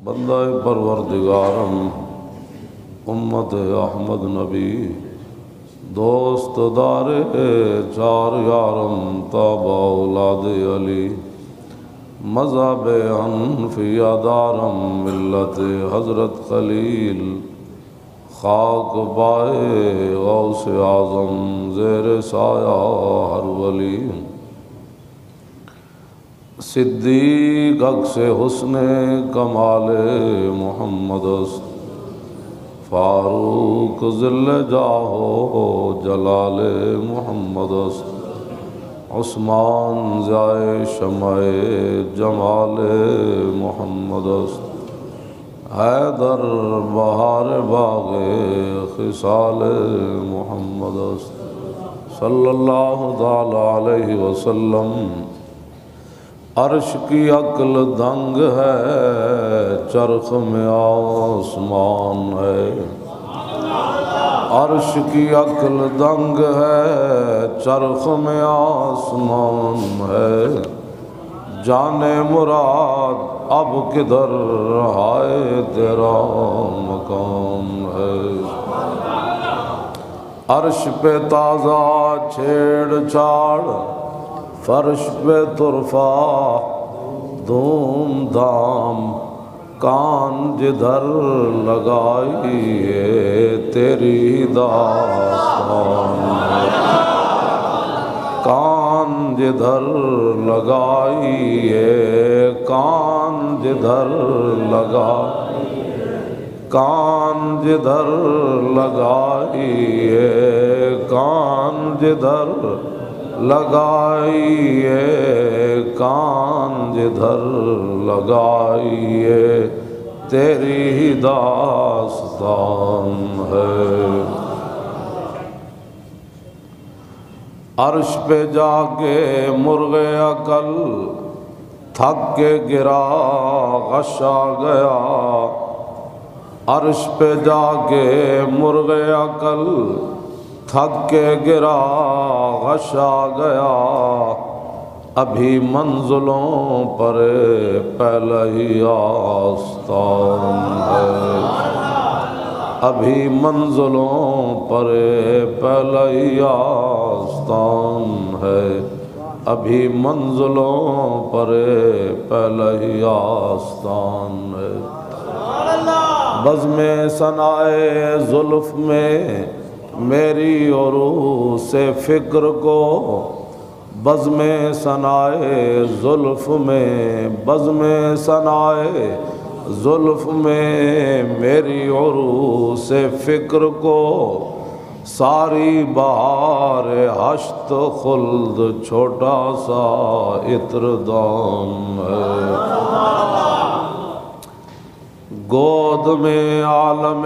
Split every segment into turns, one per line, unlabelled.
بندہ پروردگارم امت احمد نبی دوست دار چار یارم تابع اولاد علی مذہب حنفیہ دارم ملت حضرت خلیل خاک بائے غوث اعظم زیر سایہ ہر ولی صدیق عکس حسن کمال محمد است فاروق ذل جاہ جلال محمد است عثمان ضیاء شمع جمال محمد است حیدر بہار باغ خصال محمد است صلی اللہ تعالی علیہ وسلم عرش کی عقل دنگ ہے چرخ میں آسمان ہے عرش کی عقل دنگ ہے چرخ میں آسمان ہے جانے مراد اب کدھر ہائے تیرا مقام ہے عرش پہ تازہ چھیڑ چھاڑ فرش پہ طرفہ دھوم دھام کان جدھر لگائیے تیری داستان کان جدھر لگائیے کان جدھر کان جدھر لگائیے کان جدھر لگائیے کان جدھر لگائیے تیری ہی داستان ہے عرش پہ جا کے مرغ عقل تھک کے گرا غش آ گیا عرش پہ جا کے مرغ عقل تھک کے گرا غش آ گیا ابھی منزلوں پر پہلا ہی آستان ہے ابھی منزلوں پر پہلا ہی آستان ہے ابھی منزلوں پر پہلا ہی آستان ہے بزم ثنائے زلف میں میری عروس فکر کو بزم ثنائے زلف میں بزم ثنائے زلف میں میری عروس فکر کو ساری بہار ہشت خلد چھوٹا سا عطر دام ہے گود میں عالم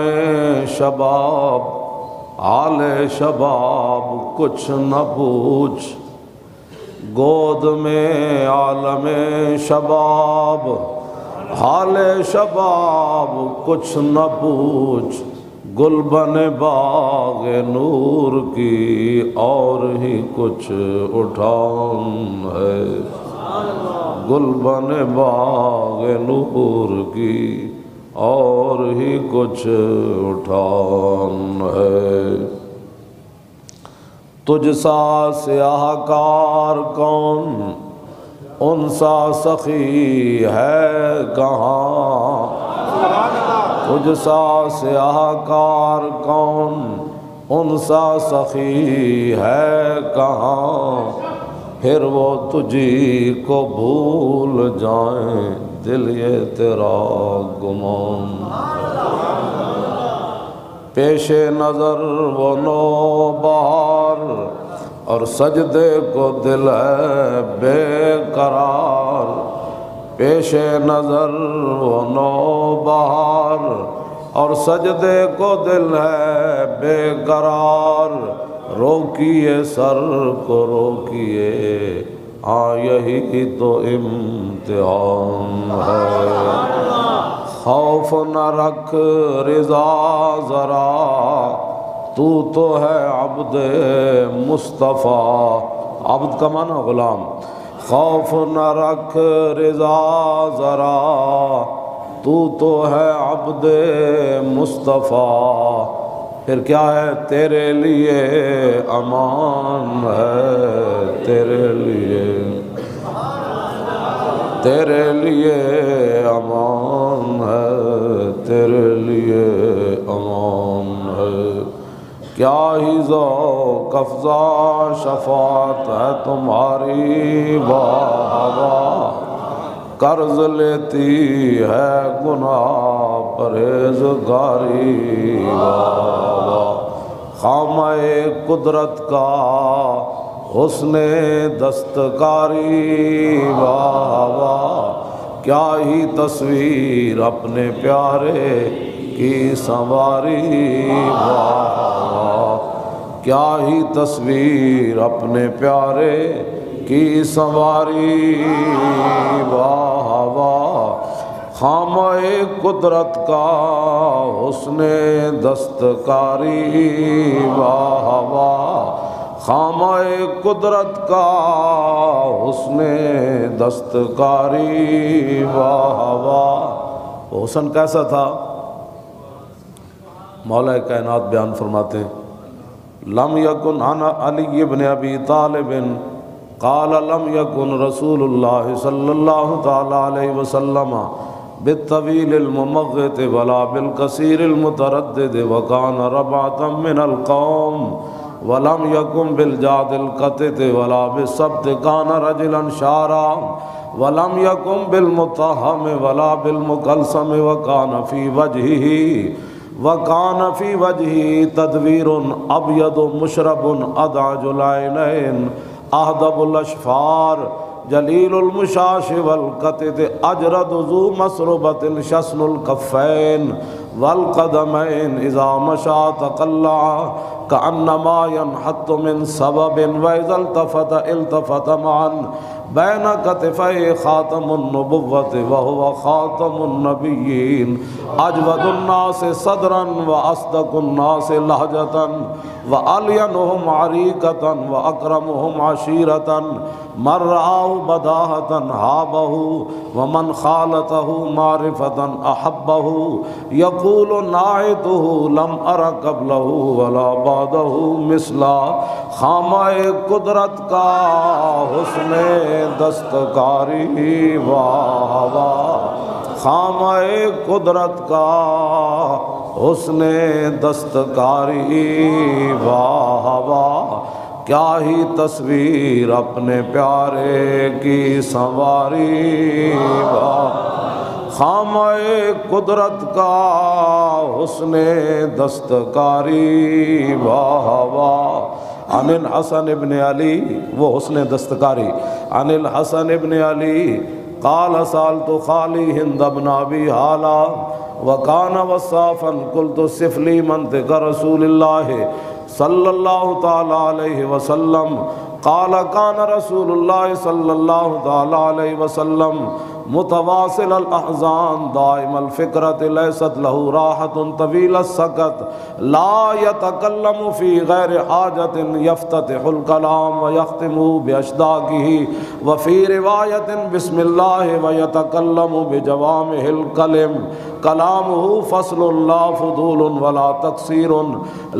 شباب حال شباب کچھ نہ پوچھ گود میں عالم شباب حال شباب کچھ نہ پوچھ گلبن باغ نور کی اور ہی کچھ اٹھان ہے گلبن باغ نور کی اور ہی کچھ اٹھان ہے تجھ سا سیاہ کار کون ان سا سخی ہے کہاں تجھ سا سیاہ کار کون ان سا سخی ہے کہاں پھر وہ تجھی کو بھول جائیں دل یہ تیرا گمان پیش نظر وہ نو بہار اور سجدے کو دل ہے بے قرار پیش نظر وہ نو بہار اور سجدے کو دل ہے بے قرار روکیے سر کو روکیے ہاں یہی تو امتحان ہے خوف نہ رکھ رضا ذرا تو ہے عبد مصطفیٰ عبد کا معنی غلام خوف نہ رکھ رضا ذرا تو تو ہے عبد مصطفیٰ، پھر کیا ہے؟ تیرے لیے امان ہے، تیرے لیے امان ہے، تیرے لیے امان ہے۔ کیا ہی ذوق افزا شفاعت ہے تمہاری، واہ واہ قرض لیتی ہے گناہ پرہیزگاری، واہ واہ خامہ قدرت کا حسن دستکاری، واہ واہ کیا ہی تصویر اپنے پیارے کی سنواری، واہ واہ کیا ہی تصویر اپنے پیارے کی سنواری، واہ واہ خامہ قدرت کا حسن دستکاری، واہ واہ خامہ قدرت کا حسن دستکاری، واہ واہ۔ حسن کیسا تھا؟ مولا کائنات بیان فرماتے ہیں لم یکن علی ابن ابی طالب قال لم یکن رسول اللہ صلی اللہ تعالی علیہ وسلم بالطویل الممغط ولا بالقصیر المتردد وکان ربعة من القوم ولم یکن بالجاد القطط ولا بالسبت کان رجلا شارا ولم یکن بالمتہم ولا بالمکلسم وکان فی وجہہ تدویر ابید مشرب ادعج العینین اہدب الاشفار جلیل المشاش والقطط اجرد ذو مسربت شسن الکفین والقدمین اذا مشا تقلع کأنما ينحط من سبب واذا التفت معا بین کتفی خاتم النبوت وهو خاتم النبیین اجود الناس صدرا واصدق الناس لہجتا وألینهم عریقتا واکرمهم عشیرتا من رآہ بداہتا ہابہ ومن خالته معرفتا احبہ یقول ناعتہ لم ار قبلہ ولا بعدہ مثلا خامہ قدرت کا حسن دستکاری، واہ واہ خامہ قدرت کا حسن دستکاری، واہ واہ کیا ہی تصویر اپنے پیارے کی سنواری، واہ خامہ قدرت کا حسن دستکاری، واہ واہ عن الحسن ابن علی، وہ حسن دستکاری، عن الحسن ابن علی قال سألت خالی ہند بن ابی حالہ وکان وصافا قلت صف لی منطق رسول اللہ صلی اللہ تعالی علیہ وسلم قال کان رسول اللہ صلی اللہ تعالی علیہ وسلم متواصل الاحزان دائم الفکرت لیست له راحت طویل السکت لا يتکلم فی غیر حاجت یفتتح الکلام ویختم باشداقہ وفی روایت بسم اللہ ویتکلم بجوامع الکلم کلامہ فصل لا فضول ولا تقصیر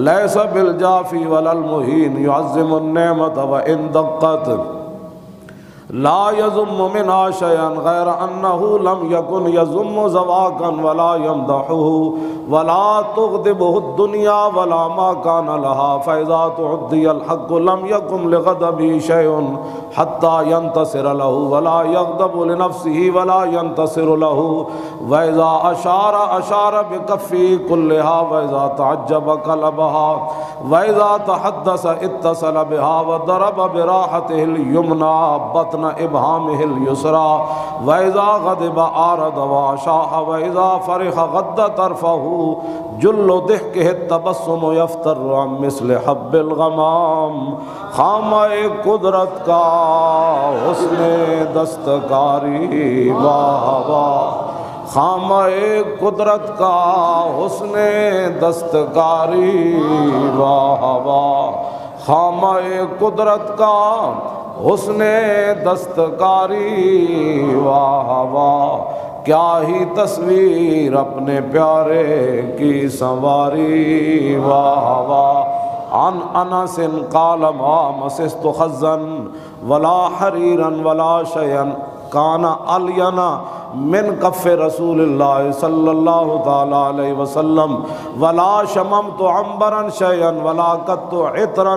لیس بالجافی ولا المہین يعظم النعمت وان دقت لا يذم منها شيئا غير أنه لم يكن يذم زواكا ولا يمدحه ولا تغضبه الدنيا ولا ما كان لها فإذا تعدي الحق لم يكن لغضبه شيء حتى ينتصر له ولا يغضب لنفسه ولا ينتصر له وإذا أشار بكفه كلها وإذا تعجب قلبها وإذا تحدث اتصل بها وضرب براحته اليمنى بطن ابہامہ اليسرى وإذا غضب أعرض وأشاح وإذا فرح غض طرفه جل ضحكه التبسم يفتر عن مثل حب الغمام خامہ قدرت کا حسن دستکاری، واہ واہ خامہ قدرت کا حسن دستکاری، واہ واہ خامہ قدرت کا حسن دستکاری، واہ واہ کیا ہی تصویر اپنے پیارے کی سنواری واہ واہ عن انس قال ما مسست خزا ولا حریرا ولا شیئا کان الینا من کف رسول اللہ صلی اللہ تعالی علیہ وسلم ولا شممت عنبرا شیئا ولا قط عطرا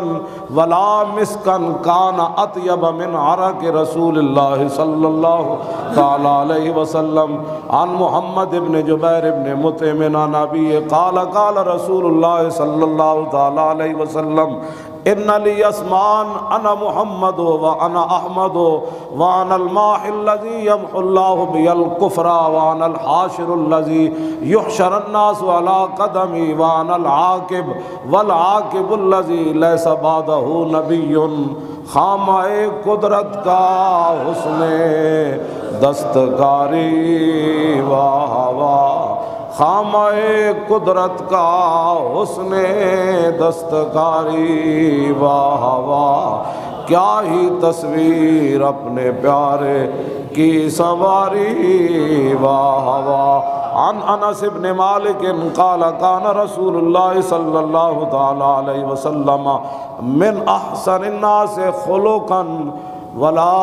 ولا مسکا کان اطیب من عرق رسول اللہ صلی اللہ تعالی علیہ وسلم عن محمد بن جبیر بن مطعم عن ابی قال قال رسول اللہ صلی اللہ تعالی علیہ وسلم ان لی اسمان انا محمد وانا احمد وانا الماحی الذی یمحو اللہ بی الکفر وانا الحاشر الذی یحشر الناس علی قدمی وانا العاقب والعاقب الذی لیس بعدہ نبی خامہ قدرت کا حسن دستکاری واہ واہ خامہ قدرت کا حسن دستکاری واہ واہ کیا ہی تصویر اپنے پیارے کی سواری واہ واہ عن انس بن مالک قال کان رسول اللہ صلی اللہ تعالی علیہ وسلم من احسن الناس خلقا ولا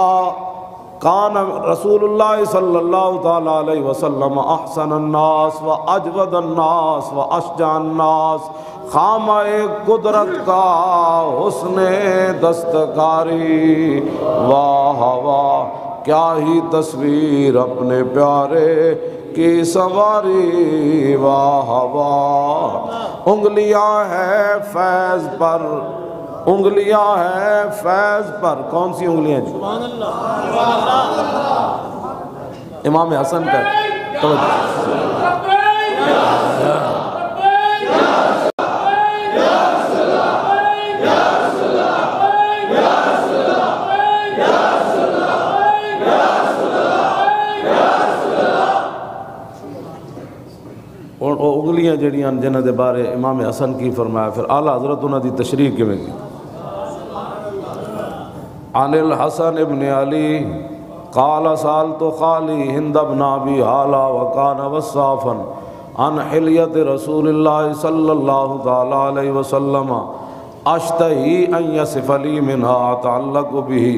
کان رسول اللہ صلی اللہ تعالی علیہ وسلم احسن الناس و اجود الناس و اشجع الناس خامہ قدرت کا حسن دستکاری واہ واہ کیا ہی تصویر اپنے پیارے کی سواری واہ واہ انگلیاں ہیں فیض پر انگلیاں ہیں فیض پر کون سی انگلیاں جی امام حسن کا اور انگلیاں جڑیاں جنہ دے بارے امام حسن کی فرمایا پھر اعلیٰ حضرت انہوں دی تشریح کے میں کی عن الحسن ابن علی قال سالت خالی ہند بن ابی حالہ وکان وصافا عن حلیت رسول اللہ صلی اللہ تعالی علیہ وسلم اشتہی ان یصف لی منها اتعلق به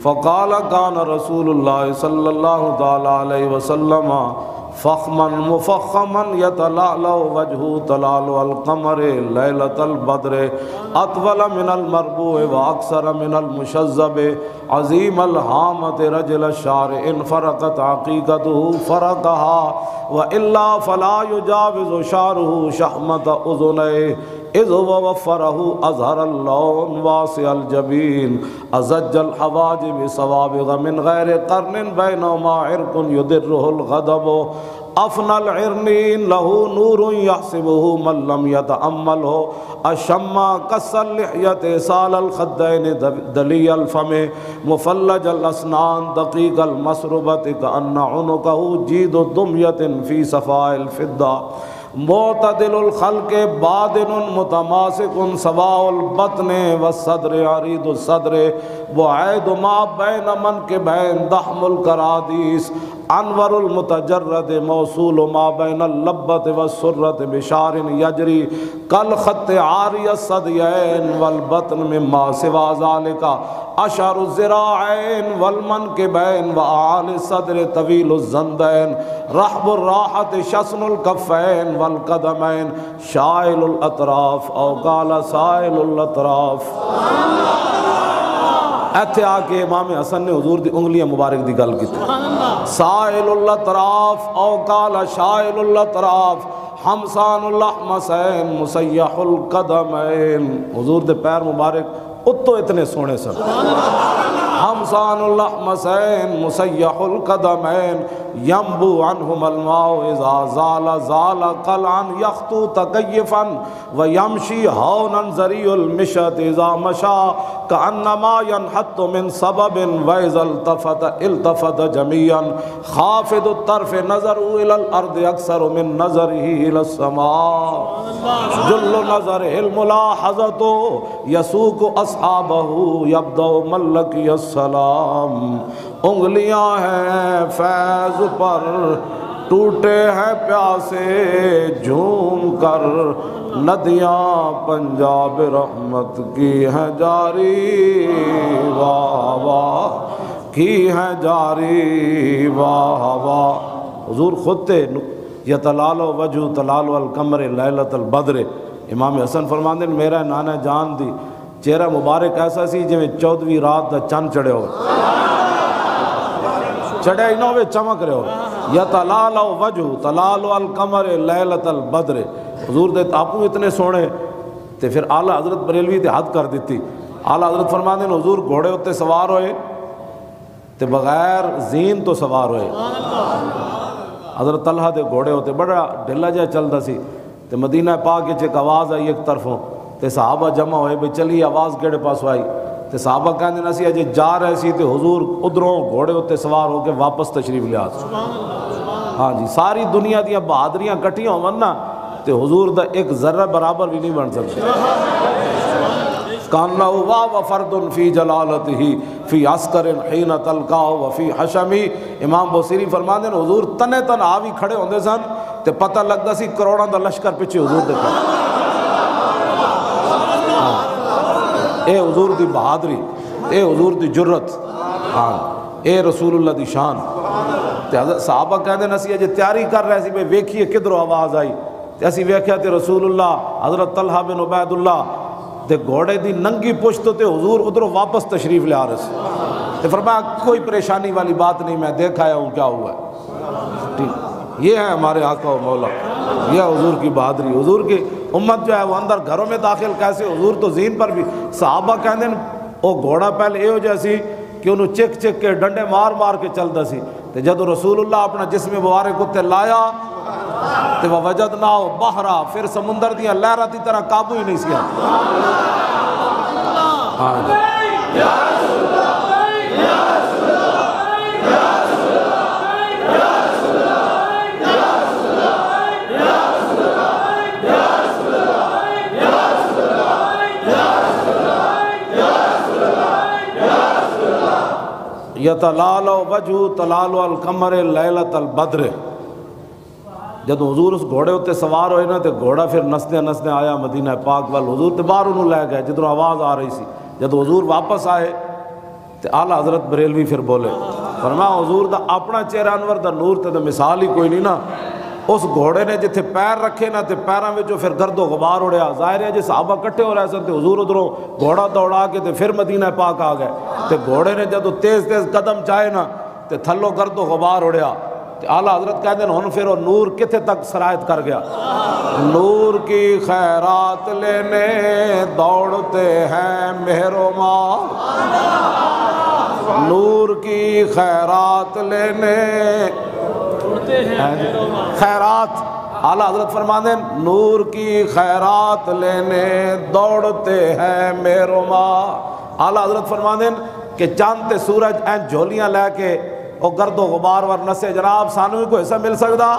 فقال کان رسول اللہ صلی اللہ تعالی علیہ وسلم فخما مفخما یتلالو وجہ تلالو القمر لیلۃ البدر اطول من المربوع واکثر من المشذب عظیم الحامت رجل الشعر ان فرقت عقیقته فرقها والا فلا يجاوز شعره شحمت اذنيه اذ وفره اظہر اللون واسع الجبین ازج الحواجب سوابغ من غیر قرن بینهما عرق یدره الغضب افنى العرنین له نور یحسبه من لم يتأمله الشمع قص اللحیت سال الخدین دلی الفم مفلج الاسنان دقیق المسربت کأن عنقه جید دمیت فی صفاء الفضہ معتدل الخلق بادن متماسک سواء البطن والصدر عريض الصدر بعید ما بین منکبین ضخم الکرادیس انور المتجرد موصول ما بین اللبۃ والسرۃ بشار یجری کالخط عاری الثدیین والبطن مما سوا ذلك اشعر الذراعین والمنکبین واعلی الصدر طویل الزندین رحب الراحت شسن الکفین والقدمین شائل الاطراف او قال سائل الاطراف ایتھے آکے امام حسن نے حضور دی انگلیاں مبارک دی گل کی سائل الاطراف او قال شائل الاطراف حمسان الاحمسین مسیح القدمین حضور دے پیر مبارک اتو اتنے سونے سن حمسان الاحمسین مسیح القدمین ینبو عنہم الماء اذا زال زال قلعا یخطو تکیفا ویمشی ہونا ذریع المشت اذا مشا کانما ینحط من سبب ویذا التفت التفت جميعا خافض الطرف نظروا الى الارض اکثر من نظره الى السماء جل نظره الملاحظت یسوق اصحابہ یبدأ ملکی السلام انگلیاں ہیں فیض پر ٹوٹے ہیں پیاسے جھوم کر ندیاں پنجاب رحمت کی ہیں جاری واہ واہ کی ہیں جاری واہ واہ۔ حضور خود تھے یتلال وجہ تلال القمر لیلۃ البدر۔ امام حسن فرماندے نے میرا نانا جان دی چہرہ مبارک ایسا سی جویں 14ویں رات دا چند چڑھے ہو، چڑھے ہی نہ ہوئے چمک رہے ہو۔ یتلال وجہ تلال القمر لیلۃ البدر۔ حضور دے تاپو اتنے سونے تے پھر اعلیٰ حضرت بریلوی تے حد کر دیتی۔ اعلیٰ حضرت فرماندے نے حضور گھوڑے ہوتے سوار ہوئے تے بغیر زین تو سوار ہوئے۔ حضرت طلحہ دے گھوڑے ہوتے بڑا ڈھلا جہا چلدا سی تے مدینہ پاک وچ ایک آواز آئی ایک طرفوں تے صحابہ جمع ہوئے بھئی چلی آواز کیڑے پاسوں آئی تے صحابہ کہندے نے اسی اجے جا رہے سی تے حضور ادھروں گھوڑے ہوتے سوار ہو کے واپس تشریف لیا۔ ہاں جی، ساری دنیا دیاں بہادریاں کٹھیاں ہون نا تے حضور دا ایک ذرہ برابر بھی نہیں بن سکتے۔ کانہ و فرد فی جلالتہ فی عسکر حین تلقاہ وفی حشمی۔ امام بوصیری فرماندے نے حضور تنے تن آوی کھڑے ہوندے سن تے پتہ لگدا سی کروڑاں دا لشکر پیچھے حضور دے کھڑے۔ اے حضور دی بہادری، اے حضور دی جرت، ہاں اے رسول اللہ دی شان۔ تے حضرت صحابہ کہندے نے اسی اجے تیاری کر رہے سی بھئی ویکھیے کدھروں آواز آئی تے اسی ویکھیا تے رسول اللہ حضرت طلحہ بن عبید اللہ تے گھوڑے دی ننگی پشت تے حضور ادھروں واپس تشریف لے آ رہے سے تے فرمایا کوئی پریشانی والی بات نہیں، میں دیکھ آیا ہوں کیا ہوا ہے۔ یہ ہے ہمارے آقا و مولا، یہ حضور کی بہادری۔ حضور کی امت جو ہے وہ اندر گھروں میں داخل کیسے، حضور تو زین پر بھی۔ صحابہ کہندے ہیں وہ گھوڑا پہلے یہ ہو جیسی کہ انہوں چک چک کے ڈنڈے مار مار کے چلتا سی تے جدو رسول اللہ اپنا جسم مبارک اتنے لایا تے وجدنا بحرا، پھر سمندر دیاں لہراں دی طرح قابو ہی نہیں سی۔ یتلال وجہ تلال القمر لیلۃ البدر۔ جب حضور اس گھوڑے ہوتے سوار ہوئے نا تو گھوڑا پھر نسنے نسنے آیا مدینہ پاک وال، حضور تے باہر انہوں لے گئے جدھر آواز آ رہی سی۔ جب حضور واپس آئے تو اعلیٰ حضرت بریلوی پھر بولے، فرمایا حضور دا اپنا چہرہ انور دا نور تے دا مثال ہی کوئی نہیں نا۔ اس گھوڑے نے جتھے پیر رکھے نا تے پیراں وچوں پھر گرد و غبار اڑیا۔ ظاہر ہے جی صحابہ کٹھے ہو رہے سن تے حضور ادھروں گھوڑا دوڑا کے تے پھر مدینہ پاک آ گئے تے گھوڑے نے جدو تیز تیز قدم چائے نا تے تھلو گرد و غبار اڑیا تے اعلیٰ حضرت کہتے ہیں ہن پھر وہ نور کتنے تک سرایت کر گیا۔ نور کی خیرات لینے دوڑتے ہیں مہروماں، نور کی خیرات لینے خیرات، اعلیٰ حضرت فرماتے ہیں نور کی خیرات لینے دوڑتے ہیں مہروماں۔ اعلیٰ حضرت فرماتے ہیں کہ چاند تے سورج این جھولیاں لے کے وہ گرد و غبار ور نسے، جناب سانو بھی کوئی حصہ مل سکتا؟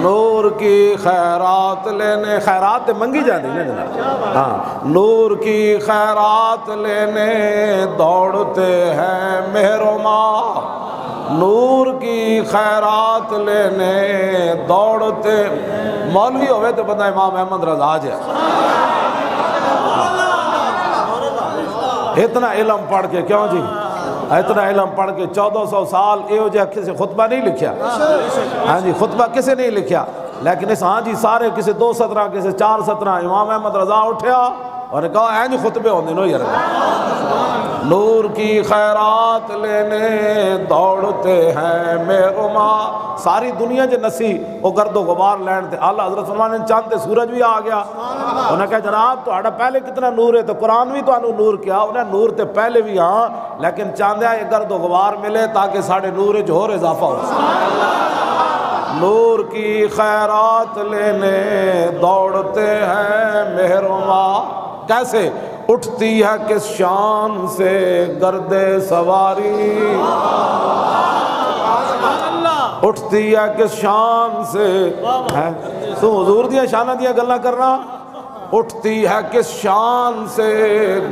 نور کی خیرات لینے، خیرات منگی جاتی نا جناب، ہاں نور کی خیرات لینے دوڑتے ہیں مہروماں، نور کی خیرات لینے دوڑتے۔ مولوی ہوئے تو بندہ امام احمد رضا جائے، اتنا علم پڑھ کے، کیوں جی اتنا علم پڑھ کے 1400 سال یہ جا کسی خطبہ نہیں لکھیا، ہاں جی خطبہ کسی نہیں لکھیا، لیکن اس ہاں جی سارے کسی 2 سطرہ کسی 4 سطرہ امام احمد رضا اٹھیا اور نے کہا این خطبے ہوندے نو یار۔ نور کی خیرات لینے دوڑتے ہیں مہروماں، ساری دنیا جو نسی وہ گرد و غبار لین تے اعلیٰ حضرت فرمانے چاند تے سورج بھی آ گیا۔ انہوں نے کہا جناب تو آڑا پہلے کتنا نور ہے، تو قرآن بھی تو انہوں نور کیا، انہیں نور تے پہلے بھی ہاں لیکن چاندیا یہ گرد و غبار ملے تاکہ ساڑھے نور جو اور اضافہ ہو۔ نور کی خیرات لینے دوڑتے ہیں مہروماں، کیسے اٹھتی ہے کس شان سے گرد سواری، اٹھتی ہے کس شان سے، تو حضور دیا شانہ دیا گلہ کرنا اٹھتی ہے کس شان سے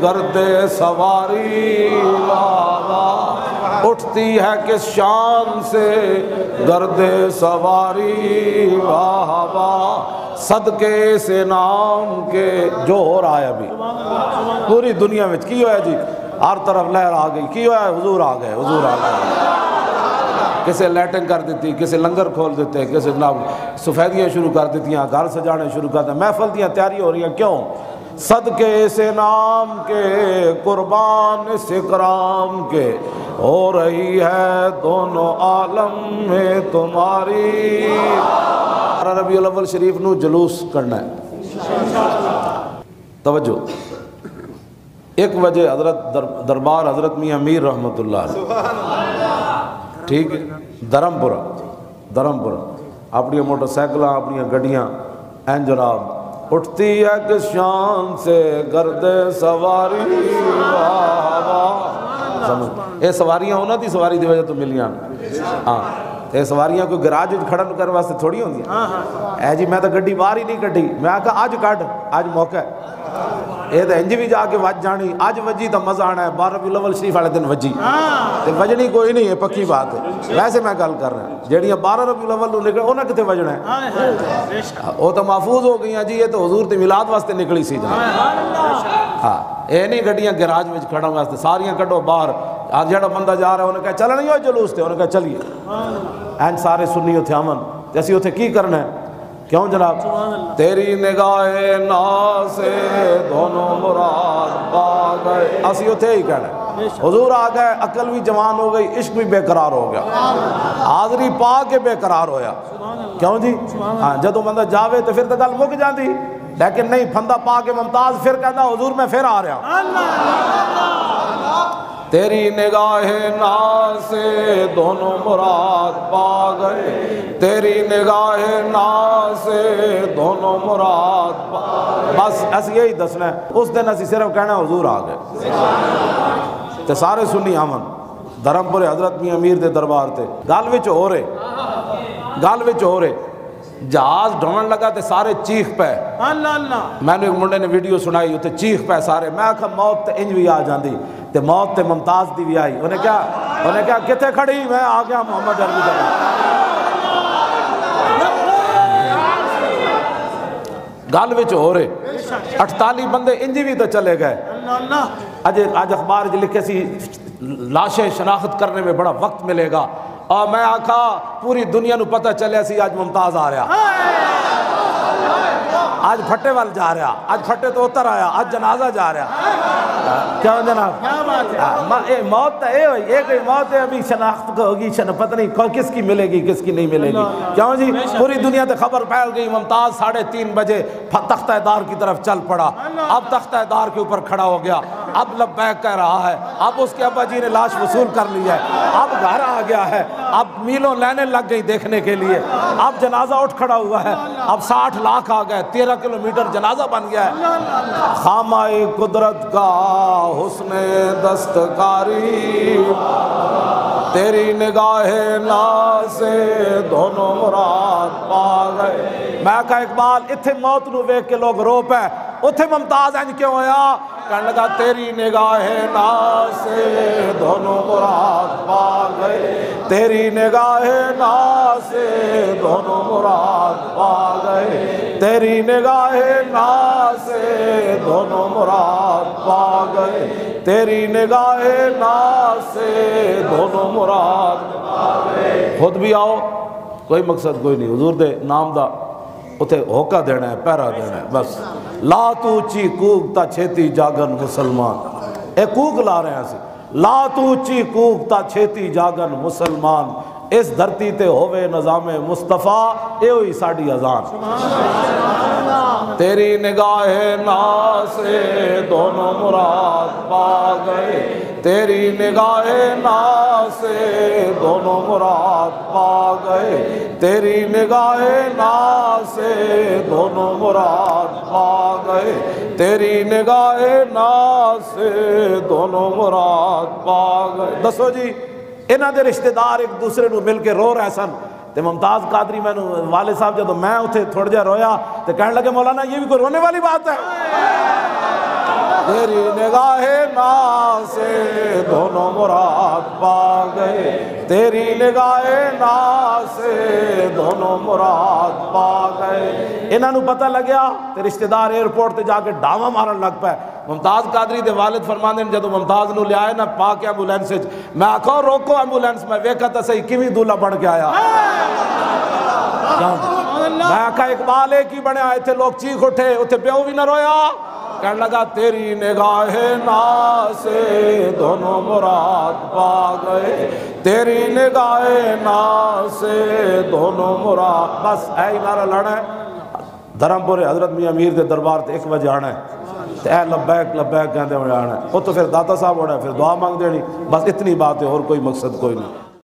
گرد سواری واہ واہ، اٹھتی ہے کس شان سے گرد سواری واہ واہ، صدقے سے نام کے جو ہو رہا ہے ابھی پوری دنیا میں کی ہوا ہے جی، ہر طرف لہر آ گئی، کی ہوا ہے حضور آ گئے، حضور آ گئے، کسے لیٹنگ کر دیتی، کسے لنگر کھول دیتے، کسے جناب سفیدیاں شروع کر دیتی ہیں، گھر سجانے شروع کر دیتے، محفل دیاں تیاری ہو رہی ہیں، کیوں؟ صدقے سے نام کے قربان اس اکرام کے، ہو رہی ہے دونوں عالم میں تمہاری۔ ربیع الاول شریف نو جلوس کرنا ہے، توجہ، 1 بجے حضرت دربار حضرت میاں میر رحمۃ اللہ علیہ، ٹھیک ہے، دھرمپورہ، اپنی موٹر سائیکلاں، اپنی گڈیاں، این جناب، اٹھتی ہے کس شان سے گرد سواری واہ واہ، سمجھ اے سواریاں ہونا تھی، سواری دی وجہ تو ملیاں، ہاں اے سواریاں کوئی گراج کھڑن کرنے واسطے تھوڑی ہوندی اے جی میں تو گڈی باہر ہی نہیں کڈی، میں آکھا آج کڈ، آج موقع ہے، یہ تو انج بھی جا کے وج جانی، اج وجی تو مزہ آنا ہے، 12 ربیع الاول شریف والے دن وجی تے وجنی کوئی نہیں ہے، پکی بات ہے، ویسے میں گل کر رہا ہوں جیڑیاں 12 ربیع الاول نو نکل انہاں کتے وجنا ہے، وہ تو محفوظ ہو گئی ہیں جی، یہ تو حضور دی میلاد واسطے نکلی سی جناب، ہاں یہ نہیں گڈیاں گراج میں کھڑن واسطے، ساریاں کڈو باہر، آج جڑا بندہ جا رہا ہے انہیں کہا چلا نہیں ہو جلوس تے، انہیں کہا چلیے، این سارے سنی اتھے امن، جیسی اتھے کی کرنا ہے، کیوں جناب؟ تیری نگاہ ناز سے دونوں مراد پا گئے، اسی اتھے ہی کہنا ہے، حضور آ گئے، عقل بھی جوان ہو گئی، عشق بھی بے قرار ہو گیا، حاضری پا کے بے قرار ہویا، کیوں جی؟ ہاں جدو بندہ جاوے تو پھر تو گل مک جاندی، لیکن نہیں، پھندہ پا کے ممتاز پھر کہتا حضور میں پھر آ رہا، تیری نگاہ ناز سے دونوں مراد پا گئے، تیری نگاہ ناز سے دونوں مراد پا گئے، بس ایسے یہی دسنا ہے، اس دن اسی صرف کہنا ہے حضور آ گئے، تے سارے سنی آمن، دھرمپورے حضرت میاں امیر دے دربار تے، گل وچ ہو رہے، جہاز ڈھون لگا تے سارے چیخ پے، میں نے ایک منڈے نے ویڈیو سنائی اتنے چیخ پے سارے، میں آکھا موت تے انج بھی آ جاندی، تے موت تے ممتاز دی بھی آئی، انہیں کیا کتے کھڑی، میں آ گیا محمد عربی دربار، گل وچ ہو رہے 48 بندے انج بھی تو چلے گئے، آج اخبار لکھے سی لاشیں شناخت کرنے میں بڑا وقت ملے گا، اور میں آکھا پوری دنیا نو پتہ چلے سی آج ممتاز آ رہا، آج پھٹے وال جا رہا، آج پھٹے تو اتر آیا، آج جنازہ جا رہا، کیوں جناب؟ موت تو اے ہوئی، ایک موت ہے ابھی شناخت کو ہوگی، پتہ نہیں کس کی ملے گی کس کی نہیں ملے گی، کیوں جی؟ پوری دنیا تے خبر پھیل گئی، ممتاز 3:30 بجے تختہ دار کی طرف چل پڑا، اب تختہ دار کے اوپر کھڑا ہو گیا، اب لبیک کہہ رہا ہے، اب اس کے ابا جی نے لاش وصول کر لی ہے، اب گھر آ گیا ہے، اب میلوں لینے لگ گئی دیکھنے کے لیے، اب جنازہ اٹھ کھڑا ہوا ہے، اب 60 لاکھ آ گئے، 13 کلومیٹر جنازہ بن گیا ہے، خامہ قدرت کا حسن دستکاری، تیری نگاہ ناز سے دونوں مراد پا گئے، میں کہا اقبال اتھے موت نو ویکھ کے لوگ رو پے، اتھے ممتاز انج کیوں ہویا؟ کہنے لگا تیری نگاہ ناز سے دونوں مراد پا گئے، تیری نگاہ ناز سے دونوں مراد پا گئے، تیری نگاہ ناز سے دونوں مراد پا گئے، تیری نگاہ ناز سے دونوں مراد پا گئے، خود بھی آؤ، کوئی مقصد کوئی نہیں، حضور دے نام دا اتھے ہوکا دینا ہے، پیرا دینا ہے، بس لا تو اچھی کوک تا چھیتی جاگن مسلمان، اے کوک لا رہے ہیں سے، لا تو اچھی کوک تا چھیتی جاگن مسلمان، اس دھرتی تے ہوئے نظام مصطفیٰ، اے ہوئی ساڑی اذان، تیری نگاہ ناز سے دونوں مراد پا گئے، تیری نگاہ ناز سے دونوں مراد پا گئے، تیری نگاہ ناز سے دونوں مراد پا گئے، تیری نگاہ ناز سے دونوں مراد پا گئے، دسو جی انہاں دے رشتہ دار ایک دوسرے نو مل کے رو رہے سن، تے ممتاز قادری میں والد صاحب جب میں اتنے تھوڑا جہا رویا تو کہنے لگے مولانا یہ بھی کوئی رونے والی بات ہے؟ تیری نگاہ ناز سے دونوں مراد پا گئے، تیری نگاہ ناز سے دونوں مراد پا گئے۔ انہاں نو پتہ لگیا تے رشتہ دار ایئرپورٹ تے جا کے ڈاواں مارن لگ پے۔ ممتاز قادری دے والد فرماندے نے جدوں ممتاز نو لے آئے نا پا کے ایمبولینس وچ، میں آکھا روکو ایمبولینس، میں ویکھا تے صحیح کیویں دولہا بن کے آیا۔ میں آکھا اقبال ایک ہی بنیا، ایتھے لوگ چیخ اٹھے، اتھے پیو بھی نہ رویا۔ کہنے لگا تیری نگاہ ناز سے دونوں مراد پا گئے، تیری نگاہ ناز سے دونوں مراد۔ بس اے ہی نعرہ لانا ہے، دھرمپور حضرت میاں امیر دے دربار تے 1 بجے آنا ہے، تے اے لبیک لبیک کہندے ہوئے آنا ہے، وہ تو پھر داتا صاحب ہونا ہے، پھر دعا مانگ دینی، بس اتنی بات ہے، اور کوئی مقصد کوئی نہیں۔